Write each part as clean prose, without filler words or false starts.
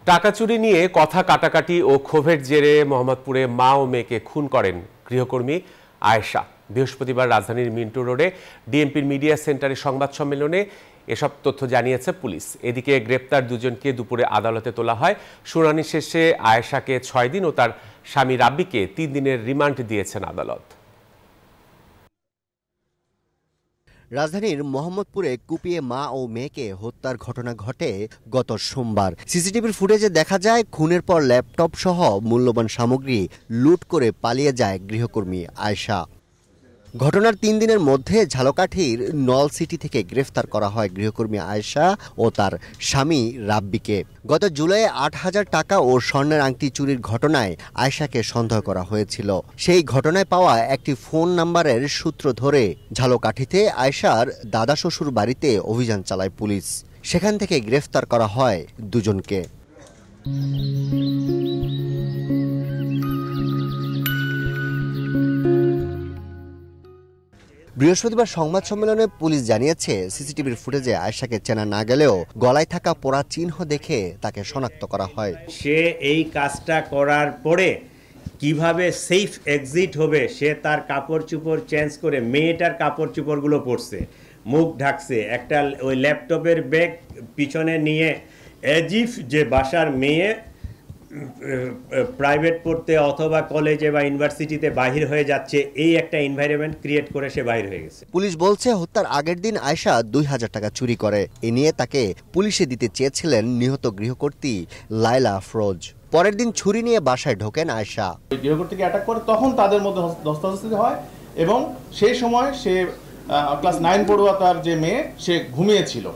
টাকা চুরি নিয়ে কথা কাটাকাটি ও ক্ষোভের জেরে মোহাম্মদপুরে মা ও মেয়েকে খুন করেন গৃহকর্মী আয়েশা। বৃহস্পতিবার রাজধানীর মিন্টু রোডে ডিএমপির মিডিয়া সেন্টারে সংবাদ সম্মেলনে এসব তথ্য জানিয়েছে পুলিশ। এদিকে গ্রেপ্তার দুজনকে দুপুরে আদালতে তোলা হয়। শুনানি শেষে আয়েশাকে 6 দিন ও তার স্বামী রাব্বিকে 3 দিনের রিমান্ড দিয়েছেন আদালত। রাজধানীর মোহাম্মদপুরে কুপিয়ে মা ও মেয়েকে হত্যার ঘটনা ঘটে গত সোমবার। সিসিটিভির ফুটেজে দেখা যায় খুনের পর ল্যাপটপ সহ মূল্যবান সামগ্রী লুট করে পালিয়ে যায় গৃহকর্মী আয়েশা। ঘটনার 3 দিনের মধ্যে ঝালকাঠির নলসিটি থেকে গ্রেফতার করা হয় গৃহকর্মী আয়েশা ও তার স্বামী রাব্বিকে। গত জুলাইয়ে 8,000 টাকা ও স্বর্ণের আংটি চুরির ঘটনায় আয়েশাকে সন্দেহ করা হয়েছিল। সেই ঘটনায় পাওয়া একটি ফোন নাম্বারের সূত্র ধরে ঝালকাঠিতে আয়েশার দাদা শ্বশুর বাড়িতে অভিযান চালায় পুলিশ। সেখান থেকে গ্রেফতার করা হয় দুজনকে। বৃহস্পতিবার সংবাদ সম্মেলনে পুলিশ জানিয়েছে, সিসিটিভির ফুটেজে আয়েশাকে চেনা না গেলেও গলায় থাকা পোড়া চিহ্ন দেখে তাকে শনাক্ত করা হয়। সে এই কাজটা করার পরে কিভাবে সেফ এক্সিট হবে, সে তার কাপড় চোপড় চেঞ্জ করে মেয়েটার কাপড় চোপড়গুলো পরছে, মুখ ঢাকছে, একটা ওই ল্যাপটপের ব্যাগ পিছনে নিয়ে এজিফ যে বাসার মেয়ে প্রাইভেট পড়তে অথবা কলেজে বা ইউনিভার্সিটিতে বাহির হয়ে যাচ্ছে, এই একটা এনভায়রনমেন্ট ক্রিয়েট করে সে বাহির হয়ে গেছে। পুলিশ বলছে হত্যার আগের দিন আয়েশা 2,000 টাকা চুরি করে। এ নিয়ে তাকে পুলিশে দিতে চেয়েছিলেন নিহত গৃহকর্ত্রী লায়লা আফরোজ। পরের দিন ছুরি নিয়ে বাসায় ঢোকেন আয়েশা। গৃহকর্ত্রীকে অ্যাটাক করে, তখন তাদের মধ্যে ধস্তাধস্তি হয় এবং সেই সময় সে ক্লাস 9 পড়ুয়া তার যে মেয়ে সে ঘুমিয়েছিল।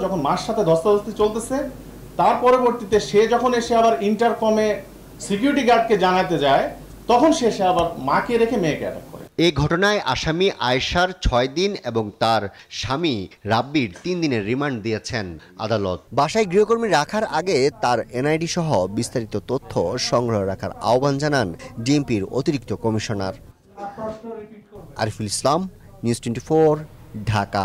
যখন মার সাথে ধস্তাধস্তি চলতেছে, তার পরবর্তীতে সে যখন এসে আবার ইন্টারকমে সিকিউরিটি গার্ডকে জানাতে যায়, তখন সে আবার মাকে রেখে মেয়েকে অ্যাটাক করে। এই ঘটনায় আসামি আয়েশার 6 দিন এবং তার স্বামী রাব্বির 3 দিনের রিমান্ড দিয়েছেন আদালত। বাসায় গৃহকর্মী রাখার আগে তার এনআইডি সহ বিস্তারিত তথ্য সংগ্রহ রাখার আহ্বান জানান ডিএমপির অতিরিক্ত কমিশনার। আরিফুল ইসলাম, নিউজ 24, ঢাকা।